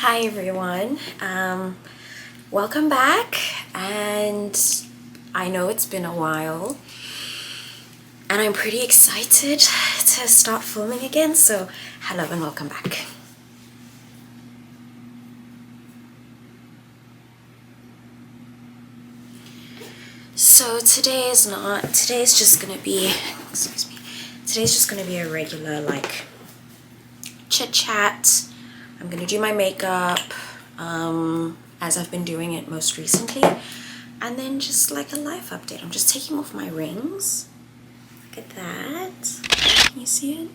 Hi everyone, welcome back, and I know it's been a while and I'm pretty excited to start filming again, so hello and welcome back. So today's just gonna be, today's just gonna be a regular like chit chat. I'm gonna do my makeup as I've been doing it most recently, and then just like a life update. I'm just taking off my rings. Look at that. Can you see it?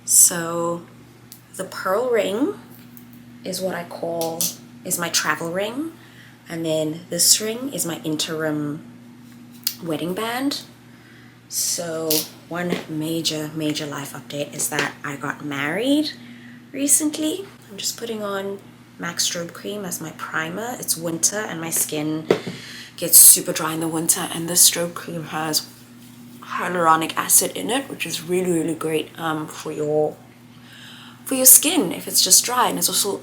So the pearl ring is what I call is my travel ring, and then this ring is my interim wedding band. So one major life update is that I got married recently. I'm just putting on MAC strobe cream as my primer. It's winter and my skin gets super dry in the winter, and this strobe cream has hyaluronic acid in it, which is really great for your skin if it's just dry, and it's also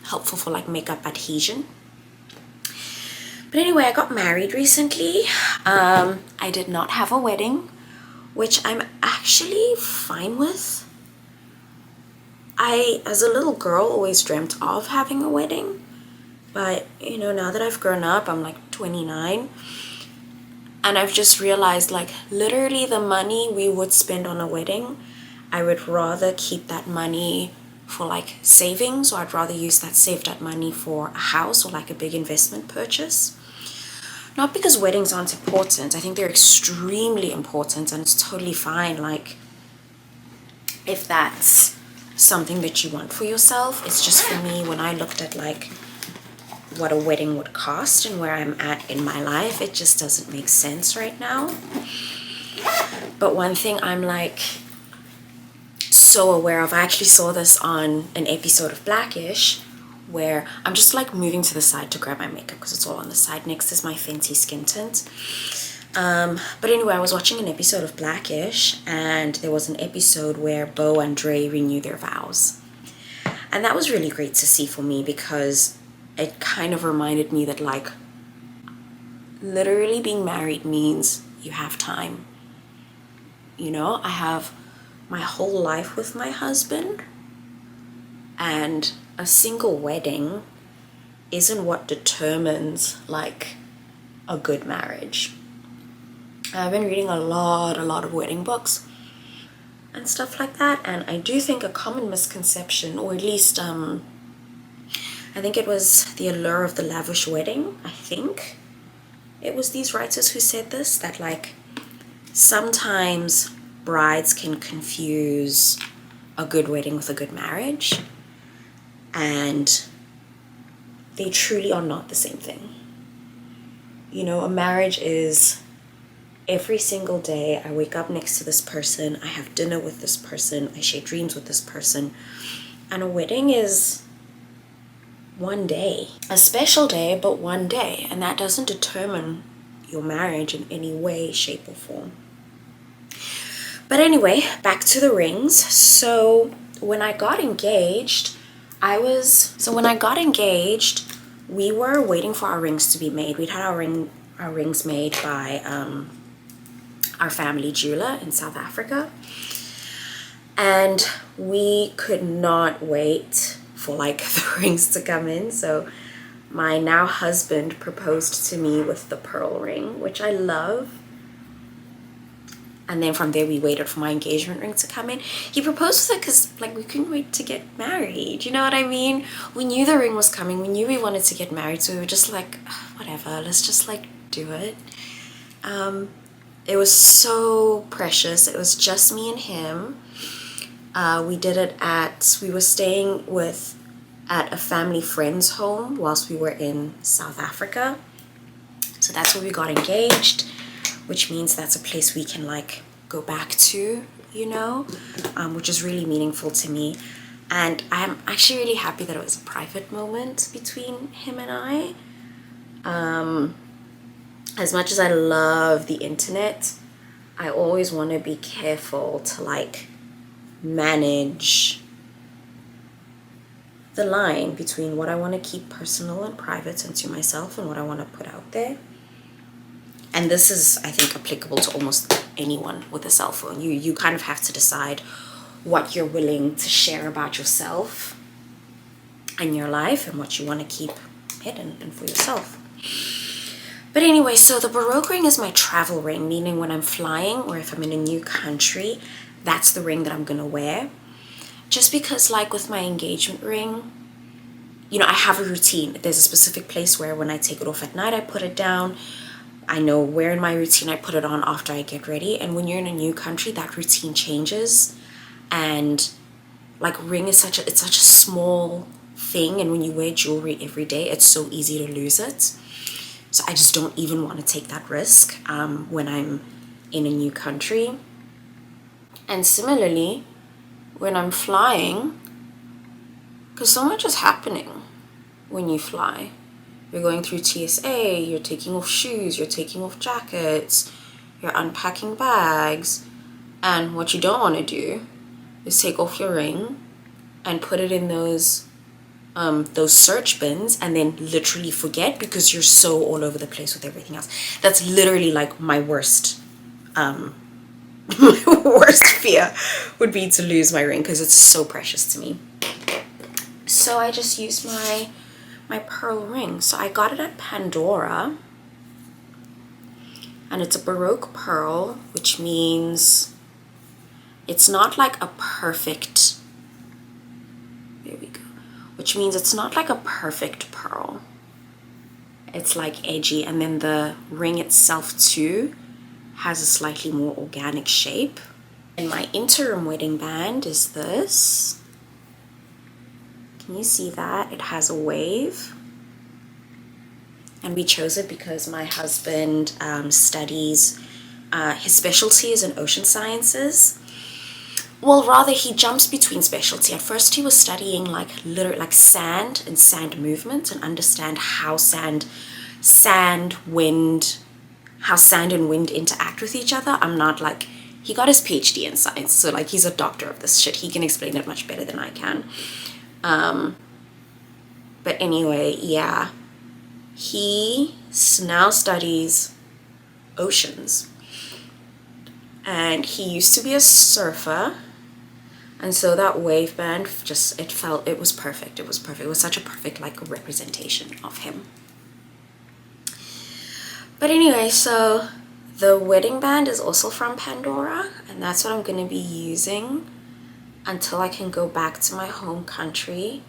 helpful for like makeup adhesion. But anyway, I got married recently. I did not have a wedding, which I'm actually fine with. I, as a little girl, always dreamt of having a wedding, but you know, now that I've grown up, I'm like 29, and I've just realized like literally the money we would spend on a wedding, I would rather keep that money for like savings, or I'd rather use that saved up money for a house or like a big investment purchase. Not because weddings aren't important. I think they're extremely important, and it's totally fine. Like, if that's something that you want for yourself. It's just for me, when I looked at like what a wedding would cost and where I'm at in my life, it just doesn't make sense right now. But one thing I'm like so aware of, I actually saw this on an episode of Blackish, where I'm just like moving to the side to grab my makeup because it's all on the side. Next is my Fenty skin tint. But anyway, I was watching an episode of Blackish, and there was an episode where Beau and Dre renew their vows. And that was really great to see for me, because it kind of reminded me that like literally being married means you have time. You know, I have my whole life with my husband, and a single wedding isn't what determines like a good marriage. I've been reading a lot of wedding books and stuff like that, and I do think a common misconception, or at least I think it was The Allure of the Lavish Wedding, I think it was these writers who said this, that like sometimes brides can confuse a good wedding with a good marriage, and they truly are not the same thing. You know, a marriage is every single day I wake up next to this person, I have dinner with this person, I share dreams with this person. And a wedding is one day, a special day, but one day, and that doesn't determine your marriage in any way, shape, or form. But anyway, back to the rings. So when I got engaged, we were waiting for our rings to be made. We'd had our rings made by our family jeweler in South Africa, and we could not wait for like the rings to come in. So my now husband proposed to me with the pearl ring, which I love. And then from there we waited for my engagement ring to come in. He proposed with it because like we couldn't wait to get married, you know what I mean? We knew the ring was coming, we knew we wanted to get married, so we were just like, whatever, let's just like do it. It was so precious. It was just me and him. We did it we were staying at a family friend's home whilst we were in South Africa. So that's where we got engaged, which means that's a place we can like go back to, you know, which is really meaningful to me. And I'm actually really happy that it was a private moment between him and I. As much as I love the internet, I always want to be careful to like manage the line between what I want to keep personal and private and to myself and what I want to put out there. And this is, I think, applicable to almost anyone with a cell phone. You kind of have to decide what you're willing to share about yourself and your life and what you want to keep hidden and for yourself. But anyway, so the Baroque ring is my travel ring, meaning when I'm flying or if I'm in a new country, that's the ring that I'm going to wear. Just because, like with my engagement ring, you know, I have a routine. There's a specific place where when I take it off at night, I put it down. I know where in my routine I put it on after I get ready. And when you're in a new country, that routine changes. And like ring is such a small thing. And when you wear jewelry every day, it's so easy to lose it. So I just don't even want to take that risk when I'm in a new country. And similarly, when I'm flying, because so much is happening when you fly. You're going through TSA, you're taking off shoes, you're taking off jackets, you're unpacking bags. And what you don't want to do is take off your ring and put it in those search bins and then literally forget because you're so all over the place with everything else. That's literally like my worst my worst fear would be to lose my ring because it's so precious to me. So I just used my pearl ring. So I got it at Pandora, and it's a Baroque pearl, which means it's not like a perfect, there we go, which means it's not like a perfect pearl. It's like edgy, and then the ring itself too has a slightly more organic shape. And my interim wedding band is this. Can you see that? It has a wave. And we chose it because my husband studies, his specialty is in ocean sciences. Well, rather he jumps between specialty. At first he was studying like sand and sand movement and understand how sand and wind interact with each other. I'm not like, he got his PhD in science, so like he's a doctor of this shit. He can explain it much better than I can. But anyway, yeah, he now studies oceans, and he used to be a surfer, and so that wave band just, it was perfect. It was perfect. It was such a perfect like representation of him. But anyway, so the wedding band is also from Pandora, and that's what I'm going to be using until I can go back to my home country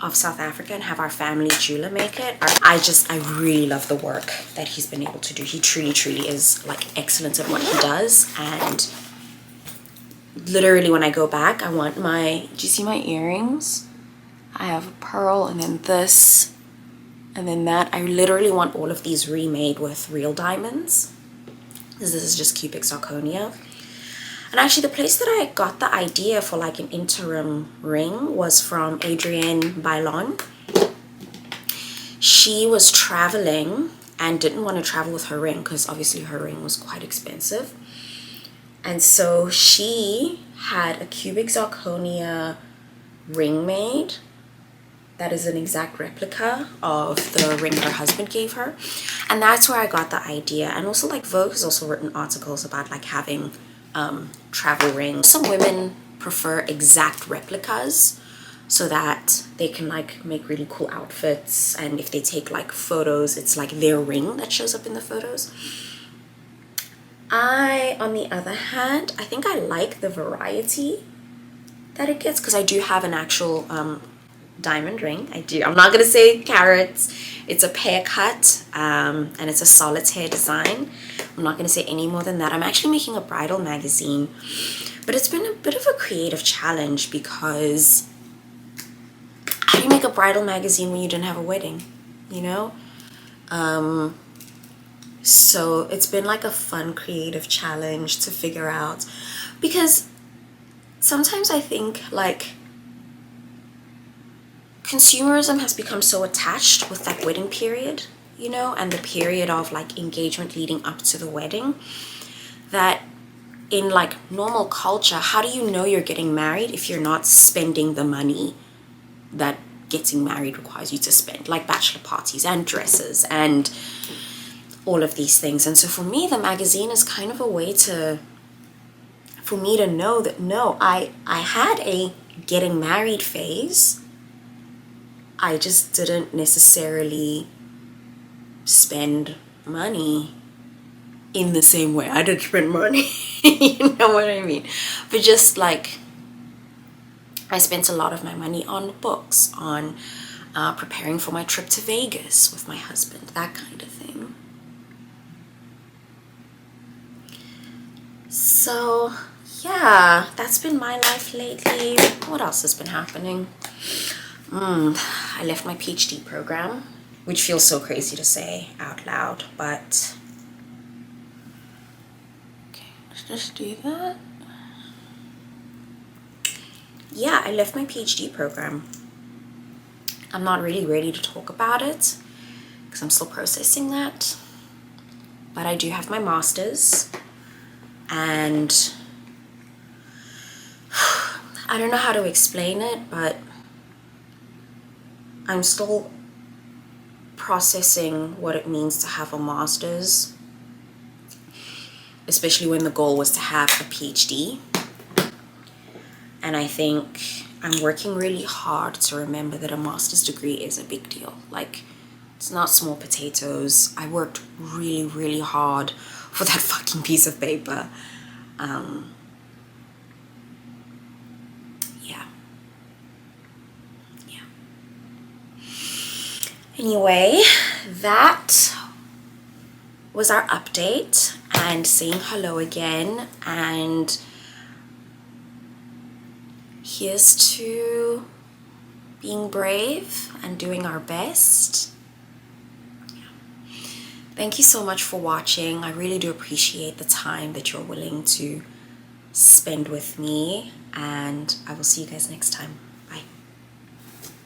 of South Africa and have our family jeweler make it. I really love the work that he's been able to do. He truly is like excellent at what he does. And literally when I go back, I want do you see my earrings? I have a pearl and then this and then that. I literally want all of these remade with real diamonds. This is just cubic zirconia. And actually the place that I got the idea for like an interim ring was from Adrienne Bailon. She was traveling and didn't want to travel with her ring because obviously her ring was quite expensive. And so she had a cubic zirconia ring made that is an exact replica of the ring her husband gave her. And that's where I got the idea. And also like Vogue has also written articles about like having travel rings. Some women prefer exact replicas so that they can like make really cool outfits, and if they take like photos, it's like their ring that shows up in the photos. On the other hand, I think I like the variety that it gets because I do have an actual diamond ring. I do. I'm not gonna say carats. It's a pear cut and it's a solitaire design. I'm not gonna say any more than that. I'm actually making a bridal magazine, but it's been a bit of a creative challenge because how do you make a bridal magazine when you didn't have a wedding, you know? So it's been like a fun creative challenge to figure out, because sometimes I think like consumerism has become so attached with that wedding period, you know, and the period of like engagement leading up to the wedding, that in like normal culture, how do you know you're getting married if you're not spending the money that getting married requires you to spend, like bachelor parties and dresses and all of these things. And so for me, the magazine is kind of a way for me to know that no, I had a getting married phase. I just didn't necessarily spend money in the same way I did spend money. You know what I mean? But just like, I spent a lot of my money on books, on preparing for my trip to Vegas with my husband, that kind of thing. So yeah, that's been my life lately. What else has been happening? I left my PhD program, which feels so crazy to say out loud, but okay, let's just do that. Yeah, I left my PhD program. I'm not really ready to talk about it because I'm still processing that, but I do have my master's, and I don't know how to explain it, but I'm still processing what it means to have a master's, especially when the goal was to have a PhD. And I think I'm working really hard to remember that a master's degree is a big deal. Like, it's not small potatoes. I worked really, really hard for that fucking piece of paper. Yeah. Anyway, that was our update and saying hello again, and here's to being brave and doing our best. Thank you so much for watching. I really do appreciate the time that you're willing to spend with me, and I will see you guys next time.